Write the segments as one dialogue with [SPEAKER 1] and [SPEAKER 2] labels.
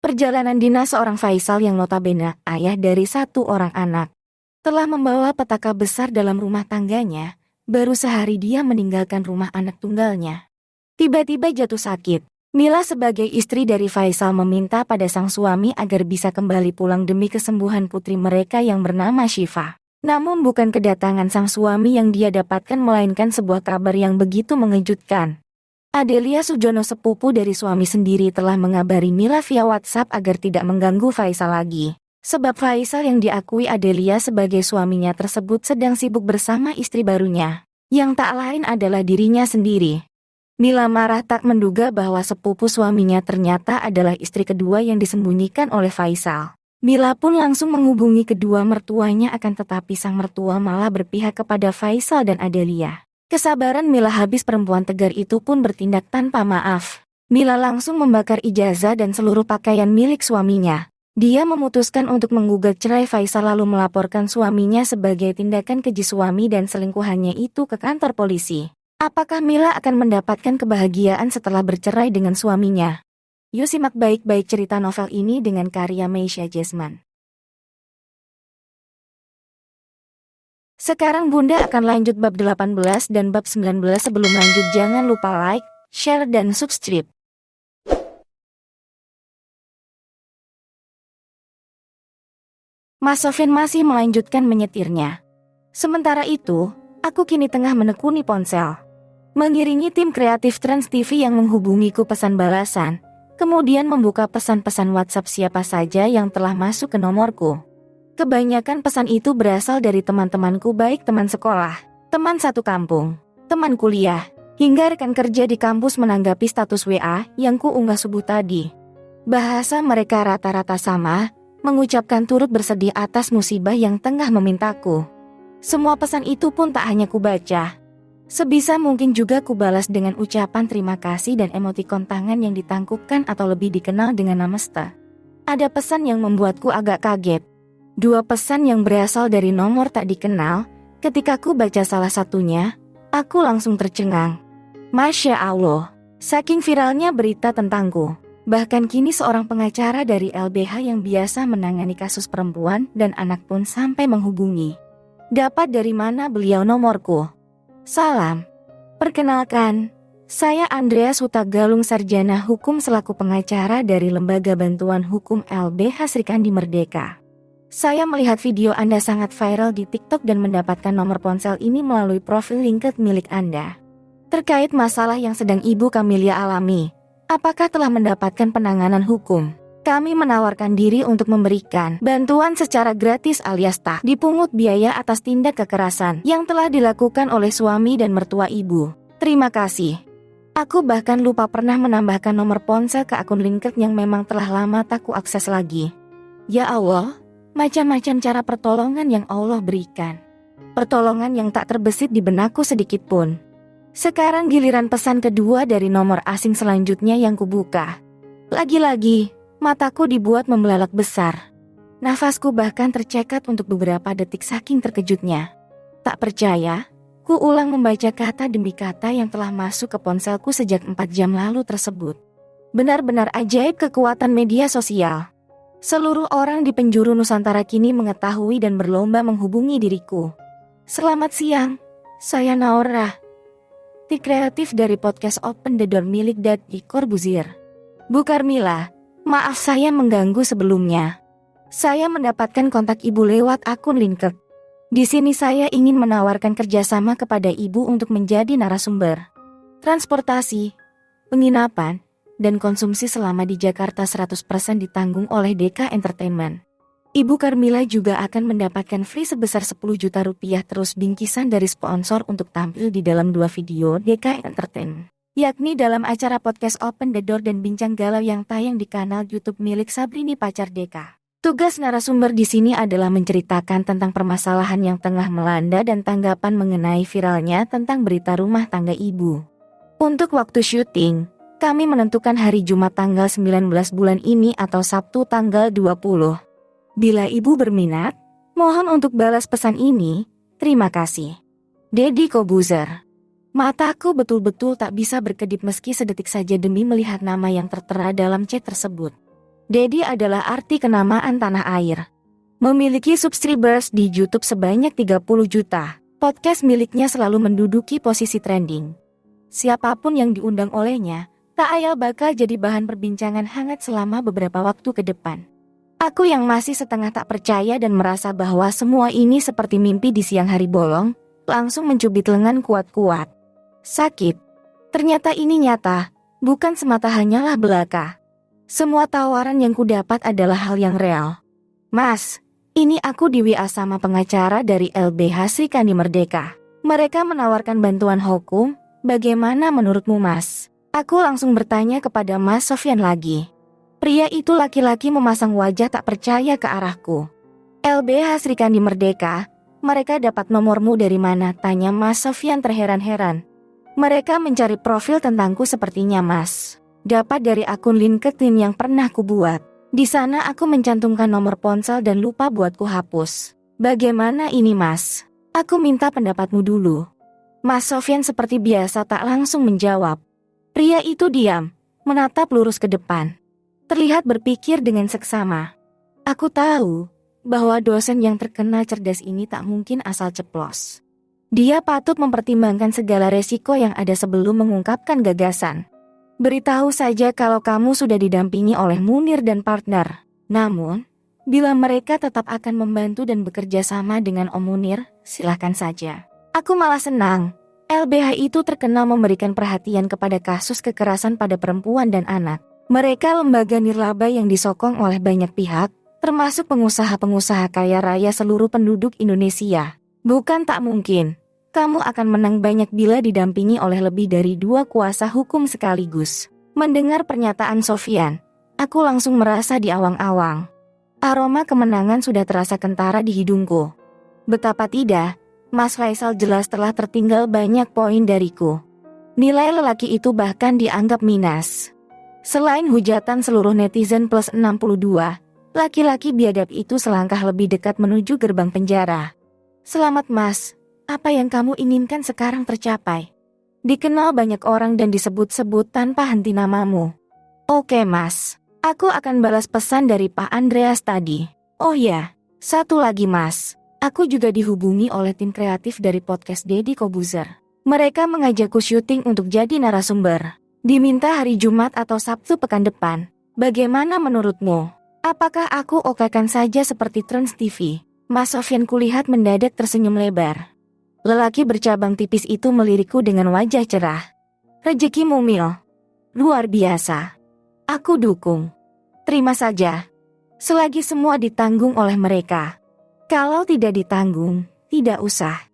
[SPEAKER 1] Perjalanan dinas seorang Faisal yang notabene ayah dari satu orang anak telah membawa petaka besar dalam rumah tangganya. Baru sehari dia meninggalkan rumah anak tunggalnya. Tiba-tiba jatuh sakit. Mila sebagai istri dari Faisal meminta pada sang suami agar bisa kembali pulang demi kesembuhan putri mereka yang bernama Syifa. Namun bukan kedatangan sang suami yang dia dapatkan melainkan sebuah kabar yang begitu mengejutkan. Adelia Sujono sepupu dari suami sendiri telah mengabari Mila via WhatsApp agar tidak mengganggu Faisal lagi. Sebab Faisal yang diakui Adelia sebagai suaminya tersebut sedang sibuk bersama istri barunya, yang tak lain adalah dirinya sendiri. Mila marah tak menduga bahwa sepupu suaminya ternyata adalah istri kedua yang disembunyikan oleh Faisal. Mila pun langsung menghubungi kedua mertuanya akan tetapi sang mertua malah berpihak kepada Faisal dan Adelia. Kesabaran Mila habis, perempuan tegar itu pun bertindak tanpa maaf. Mila langsung membakar ijazah dan seluruh pakaian milik suaminya. Dia memutuskan untuk menggugat cerai Faisal lalu melaporkan suaminya sebagai tindakan keji suami dan selingkuhannya itu ke kantor polisi. Apakah Mila akan mendapatkan kebahagiaan setelah bercerai dengan suaminya? Yuk simak baik-baik cerita novel ini dengan karya Meisya Jasman. Sekarang Bunda akan lanjut bab 18 dan bab 19. Sebelum lanjut jangan lupa like, share dan subscribe. Mas Sofyan masih melanjutkan menyetirnya. Sementara itu, aku kini tengah menekuni ponsel. Mengiringi tim kreatif Trans TV yang menghubungiku pesan balasan, kemudian membuka pesan-pesan WhatsApp siapa saja yang telah masuk ke nomorku. Kebanyakan pesan itu berasal dari teman-temanku, baik teman sekolah, teman satu kampung, teman kuliah, hingga rekan kerja di kampus menanggapi status WA yang kuunggah subuh tadi. Bahasa mereka rata-rata sama, mengucapkan turut bersedih atas musibah yang tengah memintaku. Semua pesan itu pun tak hanya kubaca. Sebisa mungkin juga kubalas dengan ucapan terima kasih dan emotikon tangan yang ditangkupkan atau lebih dikenal dengan namaste. Ada pesan yang membuatku agak kaget. 2 pesan yang berasal dari nomor tak dikenal. Ketika ku baca salah satunya, aku langsung tercengang. Masya Allah, saking viralnya berita tentangku. Bahkan kini seorang pengacara dari LBH yang biasa menangani kasus perempuan dan anak pun sampai menghubungi. Dapat dari mana beliau nomorku? Salam. Perkenalkan, saya Andreas Hutagalung, sarjana hukum selaku pengacara dari Lembaga Bantuan Hukum LBH Srikandi Merdeka. Saya melihat video Anda sangat viral di TikTok dan mendapatkan nomor ponsel ini melalui profil LinkedIn milik Anda. Terkait masalah yang sedang Ibu Camelia alami, apakah telah mendapatkan penanganan hukum? Kami menawarkan diri untuk memberikan bantuan secara gratis alias tak dipungut biaya atas tindak kekerasan yang telah dilakukan oleh suami dan mertua Ibu. Terima kasih. Aku bahkan lupa pernah menambahkan nomor ponsel ke akun LinkedIn yang memang telah lama tak kuakses lagi. Ya Allah, macam-macam cara pertolongan yang Allah berikan. Pertolongan yang tak terbesit di benakku sedikit pun. Sekarang giliran pesan kedua dari nomor asing selanjutnya yang kubuka. Lagi-lagi, mataku dibuat membelalak besar. Nafasku bahkan tercekat untuk beberapa detik saking terkejutnya. Tak percaya, ku ulang membaca kata demi kata yang telah masuk ke ponselku sejak 4 jam lalu tersebut. Benar-benar ajaib kekuatan media sosial. Seluruh orang di penjuru Nusantara kini mengetahui dan berlomba menghubungi diriku. Selamat siang, saya Naura, tim kreatif dari podcast Open the Door milik Daddy Corbuzier. Bu Carmila, maaf saya mengganggu sebelumnya. Saya mendapatkan kontak Ibu lewat akun LinkedIn. Di sini saya ingin menawarkan kerjasama kepada Ibu untuk menjadi narasumber. Transportasi, penginapan, dan konsumsi selama di Jakarta 100% ditanggung oleh DK Entertainment. Ibu Carmila juga akan mendapatkan free sebesar 10 juta rupiah terus bingkisan dari sponsor untuk tampil di dalam 2 video DK Entertainment, yakni dalam acara podcast Open the Door dan Bincang Galau yang tayang di kanal YouTube milik Sabrini pacar DK. Tugas narasumber di sini adalah menceritakan tentang permasalahan yang tengah melanda dan tanggapan mengenai viralnya tentang berita rumah tangga Ibu. Untuk waktu syuting, kami menentukan hari Jumat tanggal 19 bulan ini atau Sabtu tanggal 20. Bila Ibu berminat, mohon untuk balas pesan ini. Terima kasih. Deddy Corbuzier. Mataku betul-betul tak bisa berkedip meski sedetik saja demi melihat nama yang tertera dalam chat tersebut. Dedi adalah arti kenamaan tanah air. Memiliki subscribers di YouTube sebanyak 30 juta. Podcast miliknya selalu menduduki posisi trending. Siapapun yang diundang olehnya, tak ayal bakal jadi bahan perbincangan hangat selama beberapa waktu ke depan. Aku yang masih setengah tak percaya dan merasa bahwa semua ini seperti mimpi di siang hari bolong, langsung mencubit lengan kuat-kuat. Sakit. Ternyata ini nyata, bukan semata hanyalah belaka. Semua tawaran yang kudapat adalah hal yang real. Mas, ini aku di WA sama pengacara dari LBH Srikandi Merdeka. Mereka menawarkan bantuan hukum, bagaimana menurutmu Mas? Aku langsung bertanya kepada Mas Sofyan lagi. Pria itu laki-laki memasang wajah tak percaya ke arahku. LBH Srikandi Merdeka, mereka dapat nomormu dari mana? Tanya Mas Sofyan terheran-heran. Mereka mencari profil tentangku sepertinya Mas. Dapat dari akun LinkedIn yang pernah kubuat. Di sana aku mencantumkan nomor ponsel dan lupa buatku hapus. Bagaimana ini Mas? Aku minta pendapatmu dulu. Mas Sofyan seperti biasa tak langsung menjawab. Pria itu diam, menatap lurus ke depan. Terlihat berpikir dengan seksama. Aku tahu bahwa dosen yang terkenal cerdas ini tak mungkin asal ceplos. Dia patut mempertimbangkan segala resiko yang ada sebelum mengungkapkan gagasan. Beritahu saja kalau kamu sudah didampingi oleh Munir dan partner. Namun, bila mereka tetap akan membantu dan bekerja sama dengan Om Munir, silakan saja. Aku malah senang. LBH itu terkenal memberikan perhatian kepada kasus kekerasan pada perempuan dan anak. Mereka lembaga nirlaba yang disokong oleh banyak pihak, termasuk pengusaha-pengusaha kaya raya seluruh penduduk Indonesia. Bukan tak mungkin. Kamu akan menang banyak bila didampingi oleh lebih dari 2 kuasa hukum sekaligus. Mendengar pernyataan Sofyan, aku langsung merasa di awang-awang. Aroma kemenangan sudah terasa kentara di hidungku. Betapa tidak, Mas Faisal jelas telah tertinggal banyak poin dariku. Nilai lelaki itu bahkan dianggap minus. Selain hujatan seluruh netizen plus 62, laki-laki biadab itu selangkah lebih dekat menuju gerbang penjara. Selamat Mas. Apa yang kamu inginkan sekarang tercapai. Dikenal banyak orang dan disebut-sebut tanpa henti namamu. Oke Mas, aku akan balas pesan dari Pak Andreas tadi. Oh ya, satu lagi Mas. Aku juga dihubungi oleh tim kreatif dari podcast Deddy Kobuzer. Mereka mengajakku syuting untuk jadi narasumber. Diminta hari Jumat atau Sabtu pekan depan. Bagaimana menurutmu? Apakah aku okekan saja seperti Trans TV? Mas Sofyan kulihat mendadak tersenyum lebar. Lelaki bercabang tipis itu melirikku dengan wajah cerah. Rezeki mumil. Luar biasa. Aku dukung. Terima saja. Selagi semua ditanggung oleh mereka. Kalau tidak ditanggung, tidak usah.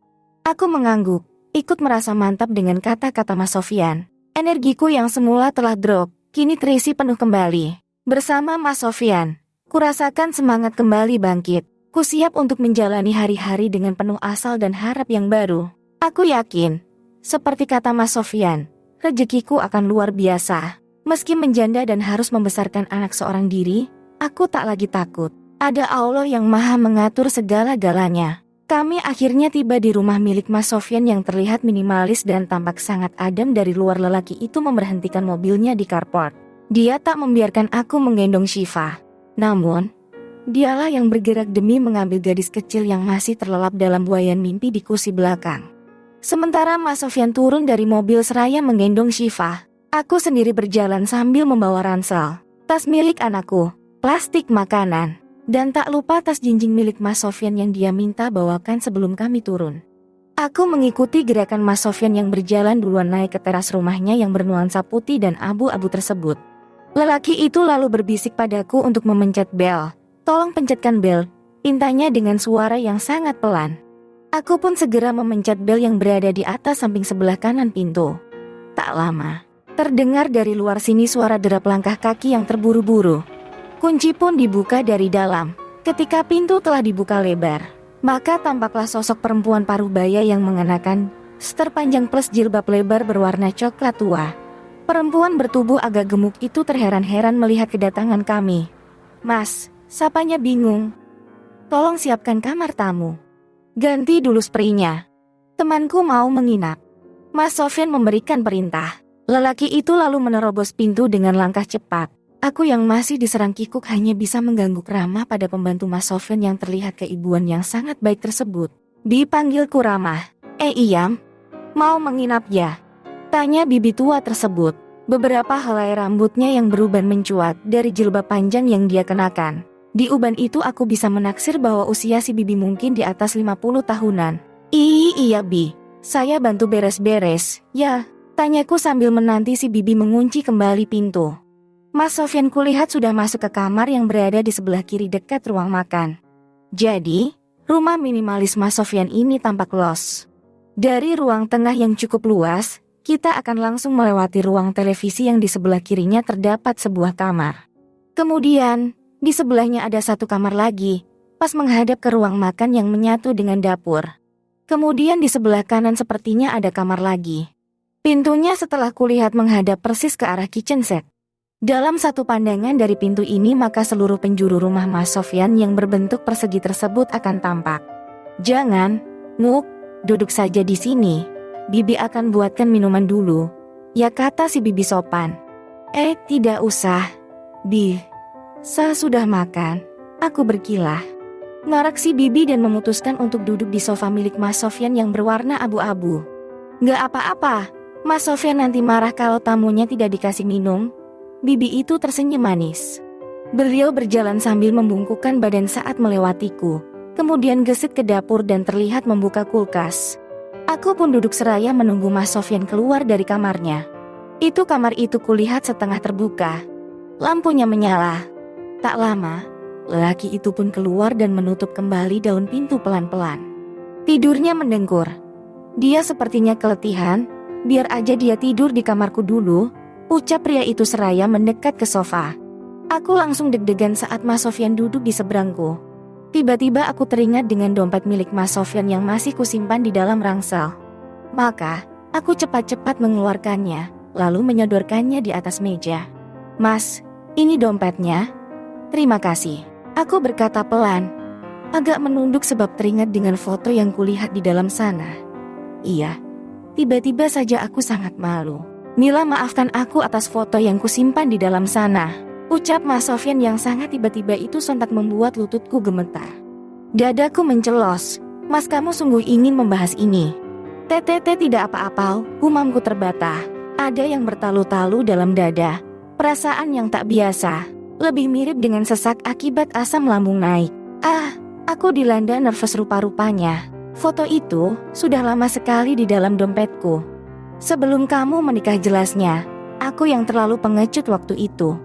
[SPEAKER 1] Aku mengangguk, ikut merasa mantap dengan kata-kata Mas Sofyan. Energiku yang semula telah drop, kini terisi penuh kembali. Bersama Mas Sofyan, kurasakan semangat kembali bangkit. Ku siap untuk menjalani hari-hari dengan penuh asal dan harap yang baru. Aku yakin, seperti kata Mas Sofyan, rezekiku akan luar biasa. Meski menjanda dan harus membesarkan anak seorang diri, aku tak lagi takut. Ada Allah yang maha mengatur segala-galanya. Kami akhirnya tiba di rumah milik Mas Sofyan yang terlihat minimalis dan tampak sangat adem. Dari luar lelaki itu memberhentikan mobilnya di carport. Dia tak membiarkan aku menggendong Syifa. Namun, dialah yang bergerak demi mengambil gadis kecil yang masih terlelap dalam buayan mimpi di kursi belakang. Sementara Mas Sofyan turun dari mobil seraya menggendong Syifa, aku sendiri berjalan sambil membawa ransel, tas milik anakku, plastik makanan, dan tak lupa tas jinjing milik Mas Sofyan yang dia minta bawakan sebelum kami turun. Aku mengikuti gerakan Mas Sofyan yang berjalan duluan naik ke teras rumahnya yang bernuansa putih dan abu-abu tersebut. Lelaki itu lalu berbisik padaku untuk memencet bel. Tolong pencetkan bel, pintanya dengan suara yang sangat pelan. Aku pun segera memencet bel yang berada di atas samping sebelah kanan pintu. Tak lama, terdengar dari luar sini suara derap langkah kaki yang terburu-buru. Kunci pun dibuka dari dalam. Ketika pintu telah dibuka lebar, maka tampaklah sosok perempuan parubaya yang mengenakan seter panjang plus jilbab lebar berwarna coklat tua. Perempuan bertubuh agak gemuk itu terheran-heran melihat kedatangan kami. Mas, sapanya bingung. Tolong siapkan kamar tamu. Ganti dulu spraynya. Temanku mau menginap. Mas Sofyan memberikan perintah. Lelaki itu lalu menerobos pintu dengan langkah cepat. Aku yang masih diserang kikuk hanya bisa mengganggu ramah pada pembantu Mas Sofyan yang terlihat keibuan yang sangat baik tersebut. Dipanggilku ramah. Iyam, mau menginap ya? Tanya bibi tua tersebut. Beberapa helai rambutnya yang beruban mencuat dari jilbab panjang yang dia kenakan. Di uban itu aku bisa menaksir bahwa usia si bibi mungkin di atas 50 tahunan. Iya bi, saya bantu beres-beres, ya, tanyaku sambil menanti si bibi mengunci kembali pintu. Mas Sofyan kulihat sudah masuk ke kamar yang berada di sebelah kiri dekat ruang makan. Jadi, rumah minimalis Mas Sofyan ini tampak los. Dari ruang tengah yang cukup luas, kita akan langsung melewati ruang televisi yang di sebelah kirinya terdapat sebuah kamar. Kemudian, di sebelahnya ada satu kamar lagi, pas menghadap ke ruang makan yang menyatu dengan dapur. Kemudian di sebelah kanan sepertinya ada kamar lagi. Pintunya setelah kulihat menghadap persis ke arah kitchen set. Dalam satu pandangan dari pintu ini maka seluruh penjuru rumah Mas Sofyan yang berbentuk persegi tersebut akan tampak. Jangan, Nguk, duduk saja di sini. Bibi akan buatkan minuman dulu, ya kata si bibi sopan. Tidak usah, Bi. Saya sudah makan, aku berkilah. Norak si bibi dan memutuskan untuk duduk di sofa milik Mas Sofyan yang berwarna abu-abu. Gak apa-apa, Mas Sofyan nanti marah kalau tamunya tidak dikasih minum. Bibi itu tersenyum manis. Beliau berjalan sambil membungkukkan badan saat melewatiku. Kemudian gesit ke dapur dan terlihat membuka kulkas. Aku pun duduk seraya menunggu Mas Sofyan keluar dari kamarnya. Kamar itu kulihat setengah terbuka. Lampunya menyala. Tak lama, lelaki itu pun keluar dan menutup kembali daun pintu pelan-pelan. Tidurnya mendengkur. Dia sepertinya keletihan, biar aja dia tidur di kamarku dulu, ucap pria itu seraya mendekat ke sofa. Aku langsung deg-degan saat Mas Sofyan duduk di seberangku. Tiba-tiba aku teringat dengan dompet milik Mas Sofyan yang masih kusimpan di dalam ransel. Maka, aku cepat-cepat mengeluarkannya, lalu menyodorkannya di atas meja. Mas, ini dompetnya. Terima kasih. Aku berkata pelan, agak menunduk sebab teringat dengan foto yang kulihat di dalam sana. Iya, tiba-tiba saja aku sangat malu. Mila, maafkan aku atas foto yang kusimpan di dalam sana, ucap Mas Sofyan yang sangat tiba-tiba itu sontak membuat lututku gemetar. Dadaku mencelos. Mas, kamu sungguh ingin membahas ini? Tidak apa-apa, gumamku terbata. Ada yang bertalu-talu dalam dada. Perasaan yang tak biasa. Lebih mirip dengan sesak akibat asam lambung naik. Aku dilanda nervous rupa-rupanya. Foto itu sudah lama sekali di dalam dompetku. Sebelum kamu menikah jelasnya, aku yang terlalu pengecut waktu itu.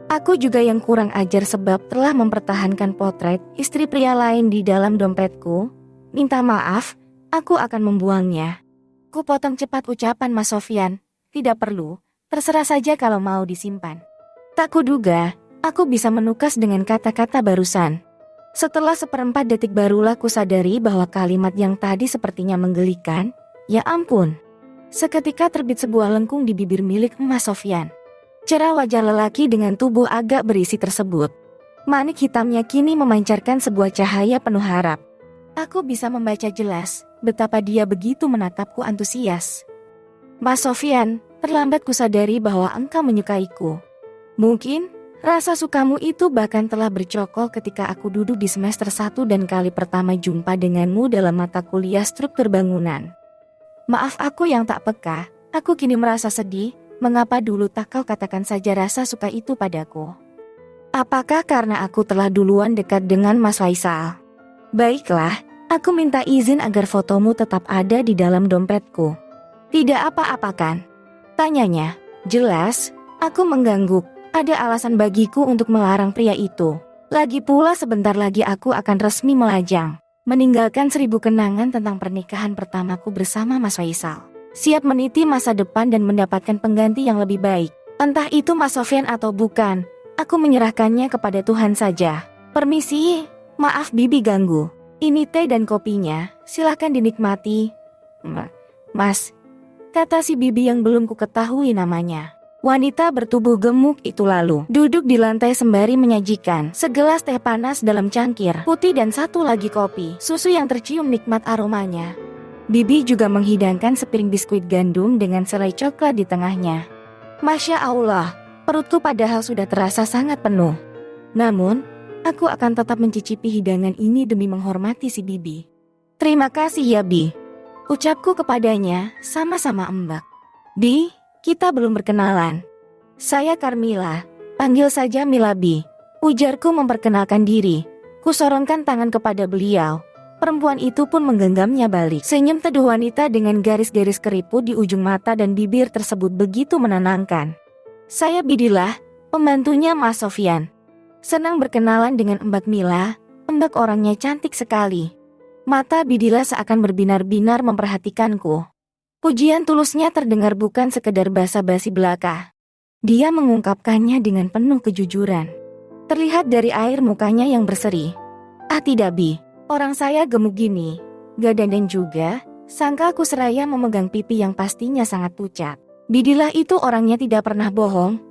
[SPEAKER 1] Aku juga yang kurang ajar sebab telah mempertahankan potret istri pria lain di dalam dompetku. Minta maaf, aku akan membuangnya. Kupotong cepat ucapan Mas Sofyan. Tidak perlu, terserah saja kalau mau disimpan. Tak kuduga, aku bisa menukas dengan kata-kata barusan. Setelah seperempat detik barulah kusadari bahwa kalimat yang tadi sepertinya menggelikan. Ya ampun. Seketika terbit sebuah lengkung di bibir milik Mas Sofyan. Cerah wajah lelaki dengan tubuh agak berisi tersebut. Manik hitamnya kini memancarkan sebuah cahaya penuh harap. Aku bisa membaca jelas betapa dia begitu menatapku antusias. Mas Sofyan, terlambat kusadari bahwa engkau menyukaiku. Mungkin rasa sukamu itu bahkan telah bercokol ketika aku duduk di semester 1 dan kali pertama jumpa denganmu dalam mata kuliah struktur bangunan. Maaf aku yang tak peka, aku kini merasa sedih, mengapa dulu tak kau katakan saja rasa suka itu padaku? Apakah karena aku telah duluan dekat dengan Mas Faisal? Baiklah, aku minta izin agar fotomu tetap ada di dalam dompetku. Tidak apa-apa kan? Tanyanya. Jelas, aku mengganggu. Ada alasan bagiku untuk melarang pria itu. Lagi pula sebentar lagi aku akan resmi melajang. Meninggalkan 1000 kenangan tentang pernikahan pertamaku bersama Mas Faisal. Siap meniti masa depan dan mendapatkan pengganti yang lebih baik. Entah itu Mas Sofyan atau bukan, aku menyerahkannya kepada Tuhan saja. Permisi, maaf bibi ganggu. Ini teh dan kopinya, silahkan dinikmati. Mas, kata si bibi yang belum kuketahui namanya. Wanita bertubuh gemuk itu lalu duduk di lantai sembari menyajikan segelas teh panas dalam cangkir putih dan satu lagi kopi susu yang tercium nikmat aromanya. Bibi juga menghidangkan sepiring biskuit gandum dengan selai coklat di tengahnya. Masya Allah, Perutku padahal sudah terasa sangat penuh. Namun, aku akan tetap mencicipi hidangan ini demi menghormati si Bibi. Terima kasih ya Bi. Ucapku kepadanya, sama-sama Mbak. Bi, kita belum berkenalan. Saya Carmila, panggil saja Mila Bi. Ujarku memperkenalkan diri. Kusorongkan tangan kepada beliau. Perempuan itu pun menggenggamnya balik. Senyum teduh wanita dengan garis-garis keriput di ujung mata dan bibir tersebut begitu menenangkan. Saya Bidilah, pembantunya Mas Sofyan. Senang berkenalan dengan Mbak Mila. Mbak orangnya cantik sekali. Mata Bidilah seakan berbinar-binar memperhatikanku. Pujian tulusnya terdengar bukan sekedar basa-basi belaka. Dia mengungkapkannya dengan penuh kejujuran. Terlihat dari air mukanya yang berseri. Ah tidak Bi, orang saya gemuk gini. Gak dandan juga, sangka aku seraya memegang pipi yang pastinya sangat pucat. Bidilah itu orangnya tidak pernah bohong.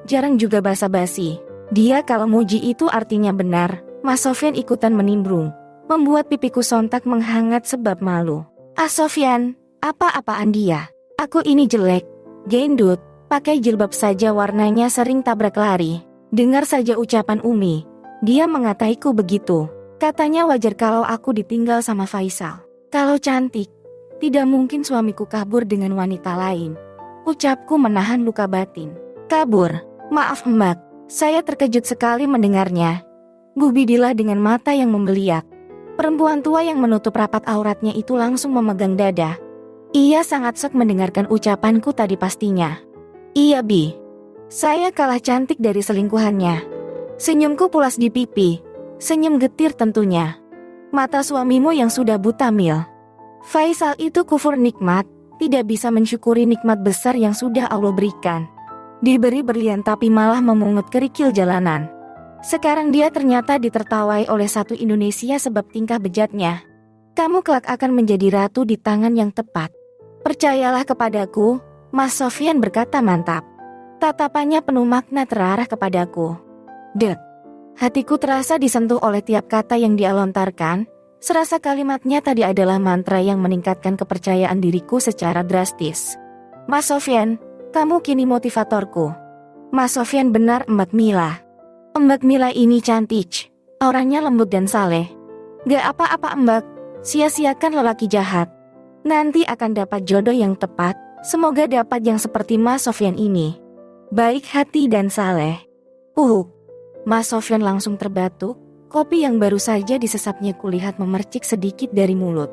[SPEAKER 1] Jarang juga basa-basi. Dia kalau muji itu artinya benar. Mas Sofyan ikutan menimbrung. Membuat pipiku sontak menghangat sebab malu. Ah Sofyan, apa-apaan dia? Aku ini jelek, gendut, pakai jilbab saja warnanya sering tabrak lari. Dengar saja ucapan Umi, dia mengataiku begitu. Katanya wajar kalau aku ditinggal sama Faisal. Kalau cantik, tidak mungkin suamiku kabur dengan wanita lain. Ucapku menahan luka batin. Kabur? Maaf Mbak, saya terkejut sekali mendengarnya. Bu Bidilah dengan mata yang membeliak. Perempuan tua yang menutup rapat auratnya itu langsung memegang dada. Ia sangat shock mendengarkan ucapanku tadi pastinya. Iya Bi, saya kalah cantik dari selingkuhannya. Senyumku pulas di pipi, senyum getir tentunya. Mata suamimu yang sudah buta Mil. Faisal itu kufur nikmat, tidak bisa mensyukuri nikmat besar yang sudah Allah berikan. Diberi berlian tapi malah memungut kerikil jalanan. Sekarang dia ternyata ditertawai oleh satu Indonesia sebab tingkah bejatnya. Kamu kelak akan menjadi ratu di tangan yang tepat. Percayalah kepadaku, Mas Sofyan berkata mantap. Tatapannya penuh makna terarah kepadaku. Dek, hatiku terasa disentuh oleh tiap kata yang dia lontarkan. Serasa kalimatnya tadi adalah mantra yang meningkatkan kepercayaan diriku secara drastis. Mas Sofyan, kamu kini motivatorku. Mas Sofyan benar Mbak Mila. Mbak Mila ini cantik, orangnya lembut dan saleh. Gak apa-apa Mbak, sia-siakan lelaki jahat. Nanti akan dapat jodoh yang tepat, semoga dapat yang seperti Mas Sofyan ini. Baik hati dan saleh. Mas Sofyan langsung terbatuk. Kopi yang baru saja disesapnya kulihat memercik sedikit dari mulut.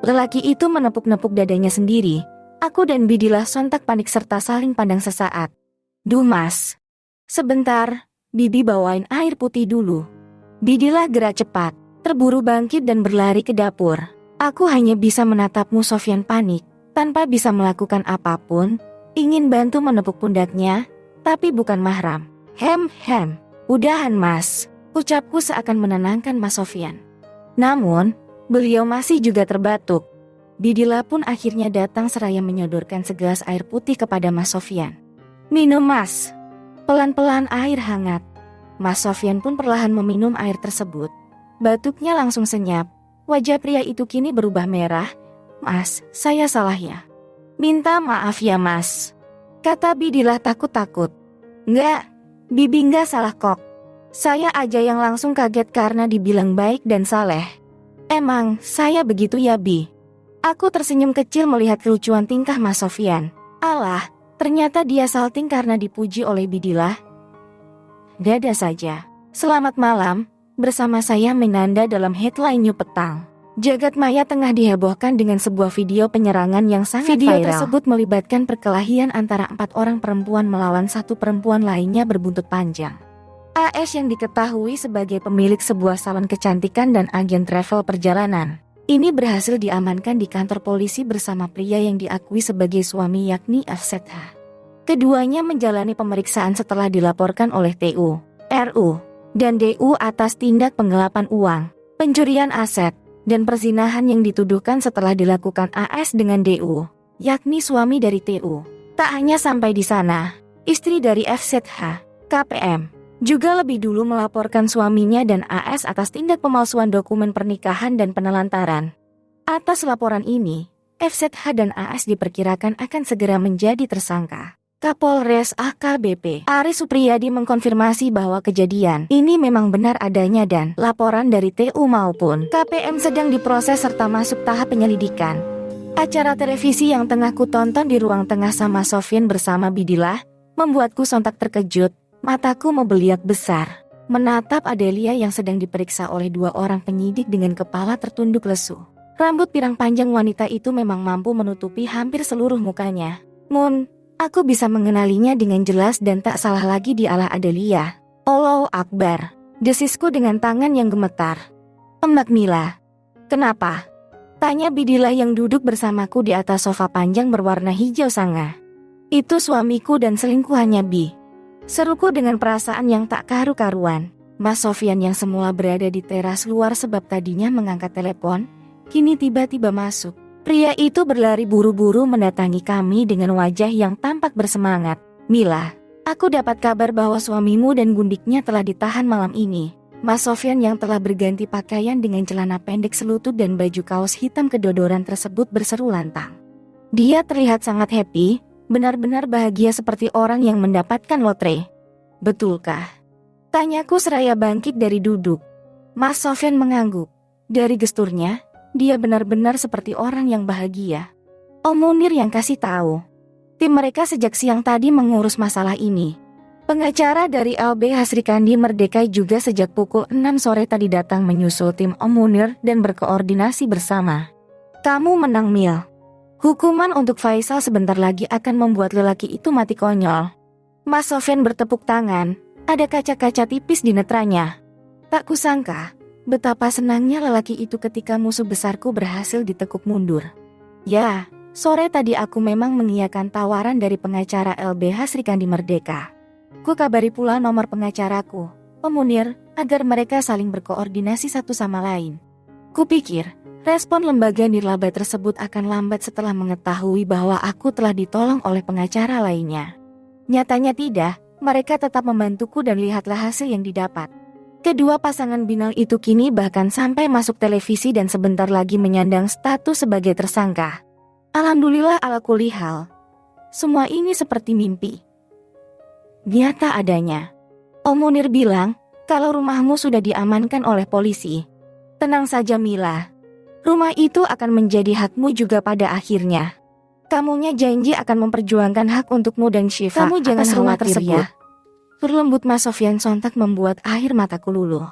[SPEAKER 1] Lelaki itu menepuk-nepuk dadanya sendiri. Aku dan Bidilah sontak panik serta saling pandang sesaat. Duh Mas, sebentar, Bibi bawain air putih dulu. Bidilah gerak cepat, terburu bangkit dan berlari ke dapur. Aku hanya bisa menatapmu. Sofyan panik, tanpa bisa melakukan apapun. Ingin bantu menepuk pundaknya, tapi bukan mahram. Udahan Mas, ucapku seakan menenangkan Mas Sofyan. Namun, beliau masih juga terbatuk. Bidilah pun akhirnya datang seraya menyodorkan segelas air putih kepada Mas Sofyan. Minum Mas. Pelan-pelan air hangat. Mas Sofyan pun perlahan meminum air tersebut. Batuknya langsung senyap. Wajah pria itu kini berubah merah. Mas, saya salah ya. Minta maaf ya Mas, kata Bidilah takut-takut. Enggak, Bibi enggak salah kok. Saya aja yang langsung kaget karena dibilang baik dan saleh. Emang, saya begitu ya Bi? Aku tersenyum kecil melihat kelucuan tingkah Mas Sofyan. Alah, ternyata dia salting karena dipuji oleh Bidilah. Dada saja. Selamat malam, bersama saya Menanda dalam headline New Petang. Jagat maya tengah dihebohkan dengan sebuah video penyerangan yang sangat viral. Video tersebut melibatkan perkelahian antara 4 orang perempuan melawan satu perempuan lainnya berbuntut panjang. AS yang diketahui sebagai pemilik sebuah salon kecantikan dan agen travel perjalanan, ini berhasil diamankan di kantor polisi bersama pria yang diakui sebagai suami yakni FZH. Keduanya menjalani pemeriksaan setelah dilaporkan oleh TU, RU, dan DU atas tindak penggelapan uang, pencurian aset, dan perzinahan yang dituduhkan setelah dilakukan AS dengan DU, yakni suami dari TU. Tak hanya sampai di sana, istri dari FZH, KPM, juga lebih dulu melaporkan suaminya dan AS atas tindak pemalsuan dokumen pernikahan dan penelantaran. Atas laporan ini, FZH dan AS diperkirakan akan segera menjadi tersangka. Kapolres AKBP Aris Supriyadi mengkonfirmasi bahwa kejadian ini memang benar adanya dan laporan dari TU maupun KPM sedang diproses serta masuk tahap penyelidikan. Acara televisi yang tengah ku tonton di ruang tengah sama Sofyan bersama Bidilah membuatku sontak terkejut. Mataku membeliak besar menatap Adelia yang sedang diperiksa oleh dua orang penyidik dengan kepala tertunduk lesu. Rambut pirang panjang wanita itu memang mampu menutupi hampir seluruh mukanya. Aku bisa mengenalinya dengan jelas dan tak salah lagi dialah Adelia. Allahu Akbar, desisku dengan tangan yang gemetar. Mbak Mila. Kenapa? Tanya Bidilah yang duduk bersamaku di atas sofa panjang berwarna hijau sanga. Itu suamiku dan selingkuhannya Bi. Seruku dengan perasaan yang tak karu-karuan. Mas Sofyan yang semula berada di teras luar sebab tadinya mengangkat telepon, kini tiba-tiba masuk. Pria itu berlari buru-buru mendatangi kami dengan wajah yang tampak bersemangat. Mila, aku dapat kabar bahwa suamimu dan gundiknya telah ditahan malam ini. Mas Sofyan yang telah berganti pakaian dengan celana pendek selutut dan baju kaos hitam kedodoran tersebut berseru lantang. Dia terlihat sangat happy, benar-benar bahagia seperti orang yang mendapatkan lotre. Betulkah? Tanyaku seraya bangkit dari duduk. Mas Sofyan mengangguk. Dari gesturnya, dia benar-benar seperti orang yang bahagia. Om Munir yang kasih tahu. Tim mereka sejak siang tadi mengurus masalah ini. Pengacara dari LBH Srikandi Merdeka juga sejak pukul 6 sore tadi datang menyusul tim Om Munir dan berkoordinasi bersama. Kamu menang Mil. Hukuman untuk Faisal sebentar lagi akan membuat lelaki itu mati konyol. Mas Sofyan bertepuk tangan, ada kaca-kaca tipis di netranya. Tak kusangka betapa senangnya lelaki itu ketika musuh besarku berhasil ditekuk mundur. Ya, sore tadi aku memang mengiyakan tawaran dari pengacara LBH Srikandi Merdeka. Ku kabari pula nomor pengacaraku, Om Munir, agar mereka saling berkoordinasi satu sama lain. Kupikir, respon lembaga nirlaba tersebut akan lambat setelah mengetahui bahwa aku telah ditolong oleh pengacara lainnya. Nyatanya tidak, mereka tetap membantuku dan lihatlah hasil yang didapat. Kedua pasangan binal itu kini bahkan sampai masuk televisi dan sebentar lagi menyandang status sebagai tersangka. Alhamdulillah ala kulli hal. Semua ini seperti mimpi. Nyata adanya. Om Munir bilang, kalau rumahmu sudah diamankan oleh polisi. Tenang saja Mila. Rumah itu akan menjadi hakmu juga pada akhirnya. Kamunya janji akan memperjuangkan hak untukmu dan Syifa. Kamu jangan khawatir ya. Berlembut Mas Sofyan sontak membuat air mataku luluh.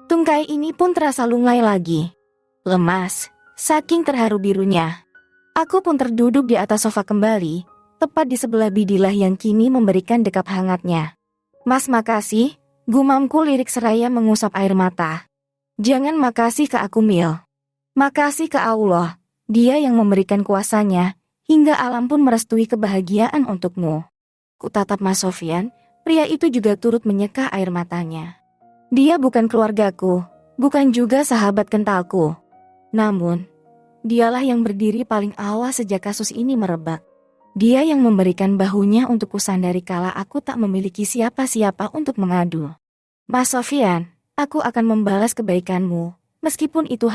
[SPEAKER 1] Tungkai ini pun terasa lunglai lagi. Lemas, saking terharu birunya. Aku pun terduduk di atas sofa kembali, tepat di sebelah Bidilah yang kini memberikan dekap hangatnya. Mas makasih, gumamku lirik seraya mengusap air mata. Jangan makasih ke aku Mil. Makasih ke Allah, Dia yang memberikan kuasanya, hingga alam pun merestui kebahagiaan untukmu. Kutatap Mas Sofyan. Pria itu juga turut menyeka air matanya. Dia bukan keluargaku, bukan juga sahabat kentalku. Namun, dialah yang berdiri paling awal sejak kasus ini merebak. Dia yang memberikan bahunya untuk kusandari kala aku tak memiliki siapa-siapa untuk mengadu. Mas Sofyan, aku akan membalas kebaikanmu, meskipun itu